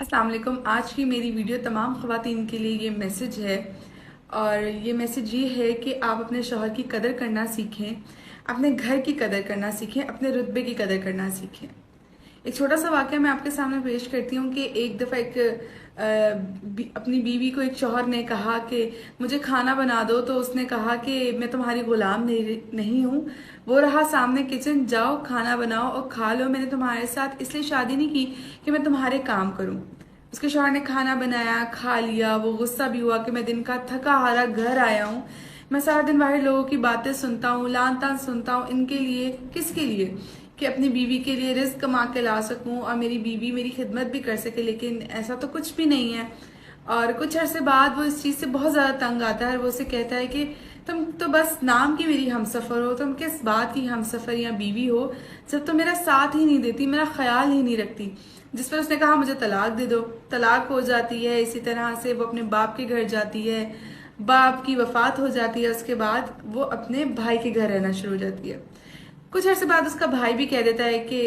अस्सलाम वालेकुम। आज की मेरी वीडियो तमाम ख़वातीन के लिए ये मैसेज है और ये मैसेज ये है कि आप अपने शौहर की कदर करना सीखें, अपने घर की कदर करना सीखें, अपने रुतबे की कदर करना सीखें। एक छोटा सा वाक़या मैं आपके सामने पेश करती हूँ कि एक दफ़ा अपनी बीवी को एक शौहर ने कहा कि मुझे खाना बना दो, तो उसने कहा कि मैं तुम्हारी गुलाम नहीं हूँ। वो रहा सामने किचन, जाओ खाना बनाओ और खा लो, मैंने तुम्हारे साथ इसलिए शादी नहीं की कि मैं तुम्हारे काम करूँ। उसके शौहर ने खाना बनाया, खा लिया। वो गुस्सा भी हुआ कि मैं दिन का थका हारा घर आया हूँ, मैं सारा दिन बाहर लोगों की बातें सुनता हूँ, लान तान सुनता हूँ, इनके लिए, किसके लिए, कि अपनी बीवी के लिए रिस्क कमा के ला सकूं और मेरी बीवी मेरी खिदमत भी कर सके, लेकिन ऐसा तो कुछ भी नहीं है। और कुछ अरसे बाद वो इस चीज़ से बहुत ज़्यादा तंग आता है। वो उसे कहता है कि तुम तो बस नाम की मेरी हमसफ़र हो, तुम किस बात की हमसफ़र या बीवी हो जब तुम मेरा साथ ही नहीं देती, मेरा ख्याल ही नहीं रखती। जिस पर उसने कहा मुझे तलाक दे दो। तलाक हो जाती है। इसी तरह से वो अपने बाप के घर जाती है, बाप की वफात हो जाती है। उसके बाद वो अपने भाई के घर रहना शुरू हो जाती है। कुछ अर्से बाद उसका भाई भी कह देता है कि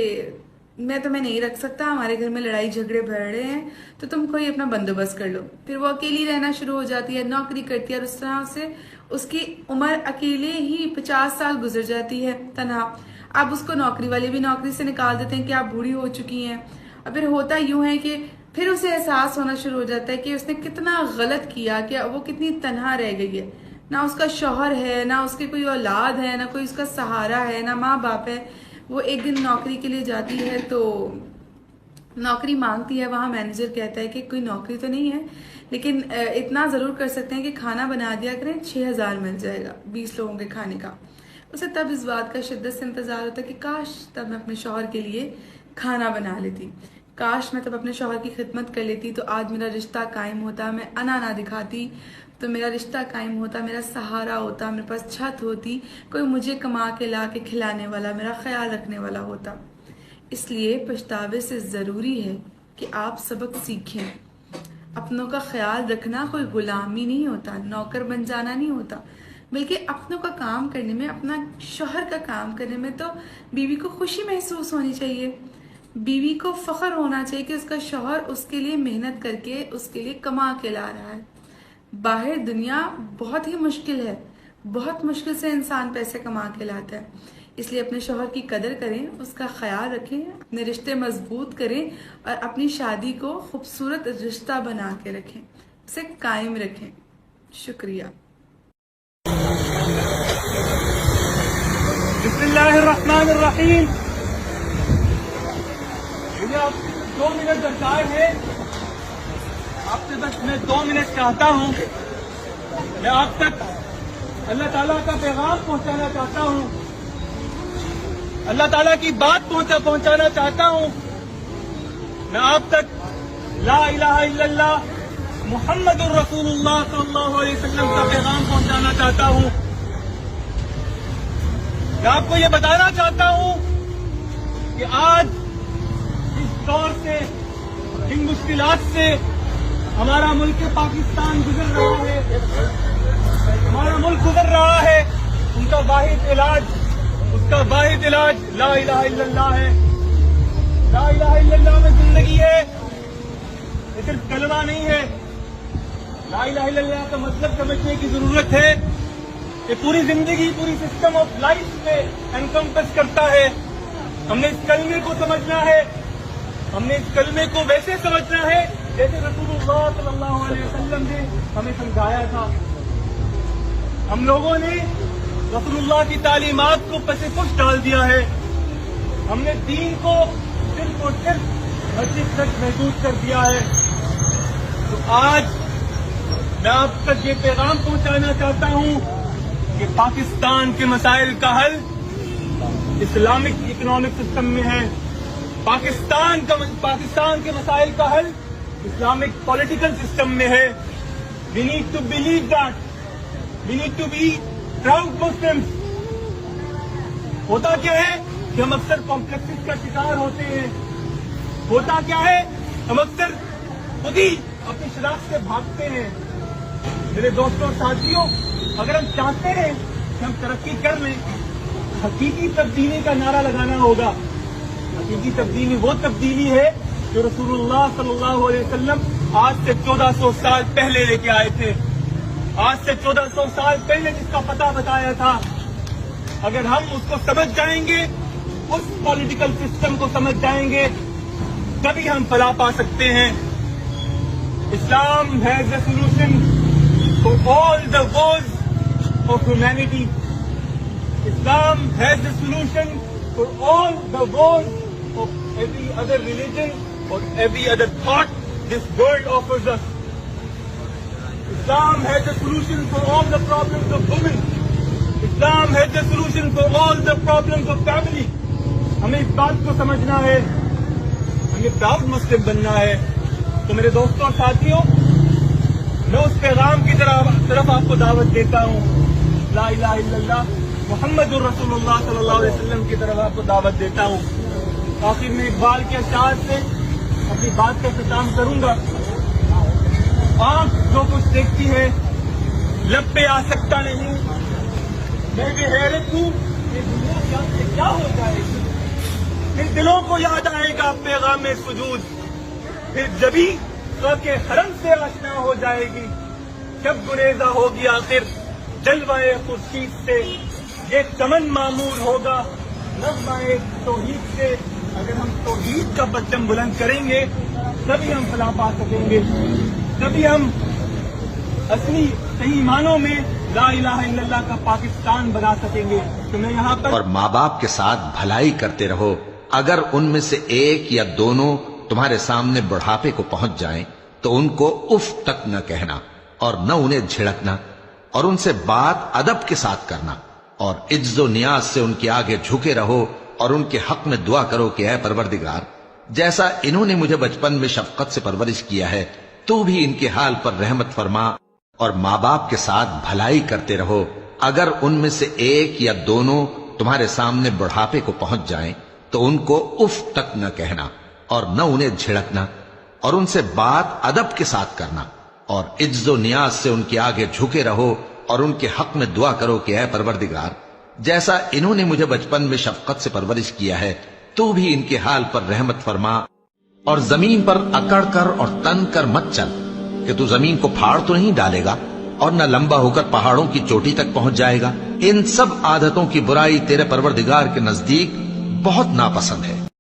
मैं तुम्हें नहीं रख सकता, हमारे घर में लड़ाई झगड़े बढ़ रहे हैं, तो तुम कोई अपना बंदोबस्त कर लो। फिर वो अकेली रहना शुरू हो जाती है, नौकरी करती है और उस तरह से उसकी उम्र अकेले ही 50 साल गुजर जाती है तनहा। अब उसको नौकरी वाले भी नौकरी से निकाल देते हैं कि आप बूढ़ी हो चुकी हैं। और फिर होता यूं है कि फिर उसे एहसास होना शुरू हो जाता है कि उसने कितना गलत किया, कि वो कितनी तनहा रह गई है। ना उसका शौहर है, ना उसके कोई औलाद है, ना कोई उसका सहारा है, ना माँ बाप है। वो एक दिन नौकरी के लिए जाती है तो नौकरी मांगती है। वहाँ मैनेजर कहता है कि कोई नौकरी तो नहीं है, लेकिन इतना ज़रूर कर सकते हैं कि खाना बना दिया करें, 6,000 मिल जाएगा 20 लोगों के खाने का। उसे तब इस बात का शिद्दत से इंतज़ार होता है कि काश तब मैं अपने शौहर के लिए खाना बना लेती, काश मैं तब अपने शौहर की खिदमत कर लेती, तो आज मेरा रिश्ता कायम होता, मैं अना ना दिखाती तो मेरा रिश्ता कायम होता, मेरा सहारा होता, मेरे पास छत होती, कोई मुझे कमा के ला के खिलाने वाला, मेरा ख्याल रखने वाला होता। इसलिए पछतावे से ज़रूरी है कि आप सबक सीखें। अपनों का ख्याल रखना कोई गुलामी नहीं होता, नौकर बन जाना नहीं होता, बल्कि अपनों का काम करने में, अपना शौहर का काम करने में तो बीवी को खुशी महसूस होनी चाहिए। बीवी को फख्र होना चाहिए कि उसका शौहर उसके लिए मेहनत करके उसके लिए कमा के ला रहा है। बाहर दुनिया बहुत ही मुश्किल है, बहुत मुश्किल से इंसान पैसे कमा के लाता है। इसलिए अपने शौहर की कदर करें, उसका ख्याल रखें, अपने रिश्ते मजबूत करें और अपनी शादी को खूबसूरत रिश्ता बना के रखें, उसे कायम रखें। शुक्रिया। बिस्मिल्लाहिर्रहमानिर्रहीम। मुझे अब 2 मिनट दरकार है, आपसे बस मैं 2 मिनट चाहता हूँ। मैं आप तक अल्लाह ताला का पैगाम पहुँचाना चाहता हूँ, अल्लाह ताला की बात पहुँचाना चाहता हूँ। मैं आप तक ला इलाहा इल्लल्लाह मुहम्मदुर रसूलुल्लाह सल्लल्लाहु अलैहि वसल्लम का पैगाम पहुँचाना चाहता हूँ। मैं आपको ये बताना चाहता हूँ कि आज इस दौर से, इन मुश्किलात से हमारा मुल्क पाकिस्तान गुजर रहा है, हमारा मुल्क गुजर रहा है। उसका वाहिद इलाज ला इलाहा इल्लल्लाह है। ला इलाहा इल्लल्लाह में जिंदगी है, ये सिर्फ कलमा नहीं है। ला इलाहा इल्लल्लाह का मतलब समझने की जरूरत है। ये पूरी जिंदगी, पूरी सिस्टम ऑफ लाइफ में एनकम्पस करता है। हमने इस कलमे को समझना है, हमने इस कलमे को वैसे समझना है जैसे रसूलुल्लाह सल्लल्लाहु अलैहि वसल्लम ने हमें समझाया था। हम लोगों ने रसूलुल्लाह की तालीमात को पसे पुश डाल दिया है। हमने दीन को सिर्फ और सिर्फ मस्जिद तक महदूद कर दिया है। तो आज मैं आप तक ये पैगाम पहुंचाना चाहता हूं कि पाकिस्तान के मसाइल का हल इस्लामिक इकोनॉमिक सिस्टम में है। पाकिस्तान के मसाइल का हल इस्लामिक पॉलिटिकल सिस्टम में है। We need to believe that, we need to be proud Muslims. होता क्या है कि हम अक्सर कॉम्प्लेक्सिस का शिकार होते हैं। होता क्या है, हम अक्सर खुद ही अपनी शराब से भागते हैं। मेरे दोस्तों और साथियों, अगर हम चाहते हैं कि हम तरक्की कर लें, हकीकी तब्दीली का नारा लगाना होगा। हकीकी तब्दीली वो तब्दीली है جو रसूलुल्लाह सल्लल्लाहु अलैहि वसल्लम आज से 1400 साल पहले लेके आए थे। आज से 1400 साल पहले जिसका पता बताया था, अगर हम उसको समझ जाएंगे, उस पॉलिटिकल सिस्टम को समझ जाएंगे, तभी हम फलाह पा सकते हैं। Islam has a solution for all the woes of humanity. Islam has a solution for all the woes of every other religion or every other thought this world offers us. Islam has a solution for all the problems of women. Islam has a solution for all the problems of family. हमें इस बात को समझना है, हमें proud मुस्लिम बनना है। तो मेरे दोस्तों और साथियों, मैं उस पैगाम की तरफ आपको दावत देता हूँ। ला इलाहा इल्लल्लाह मुहम्मदुर रसूलुल्लाह सल्लल्लाहु अलैहि वसल्लम की तरफ आपको दावत देता हूँ। आखिर में इकबाल के अशार से अपनी बात का इख्तिताम करूंगा। आंख जो कुछ देखती है लब पे आ सकता नहीं, मैं भी हैरत हूँ कि दुनिया क्या हो जाएगी। फिर दिलों को याद आएगा पैगाम में सुजूद, फिर जभी के हरम से आशना हो जाएगी, जब गुरेजा होगी आखिर जलवाए खुर्शीद से, ये चमन मामूर होगा नग़्माए तौहीद से। अगर हम तौहीद का परचम बुलंद करेंगे तभी हम फलाह पा सकेंगे, तभी हम असली सही मानों में ला इलाहा इल्लल्लाह का पाकिस्तान बना सकेंगे। तो मैं यहाँ पर और माँ बाप के साथ भलाई करते रहो। अगर उनमें से एक या दोनों तुम्हारे सामने बुढ़ापे को पहुंच जाएं, तो उनको उफ तक न कहना और न उन्हें झिड़कना, और उनसे बात अदब के साथ करना, और इज्जो नियाज से उनके आगे झुके रहो और उनके हक में दुआ करो कि ऐ परवरदिगार, जैसा इन्होंने मुझे बचपन में शफकत से परवरिश किया है, तू भी इनके हाल पर रहमत फरमा। और माँ बाप के साथ भलाई करते रहो। अगर उनमें से एक या दोनों तुम्हारे सामने बुढ़ापे को पहुंच जाएं, तो उनको उफ तक न कहना और न उन्हें झिड़कना, और उनसे बात अदब के साथ करना, और इज्जो नियाज से उनके आगे झुके रहो और उनके हक में दुआ करो कि ऐ परवरदिगार, जैसा इन्होंने मुझे बचपन में शफकत से परवरिश किया है, तू भी इनके हाल पर रहमत फरमा। और जमीन पर अकड़ कर और तन कर मत चल कि तू जमीन को फाड़ तो नहीं डालेगा और न लंबा होकर पहाड़ों की चोटी तक पहुंच जाएगा। इन सब आदतों की बुराई तेरे परवरदिगार के नजदीक बहुत नापसंद है।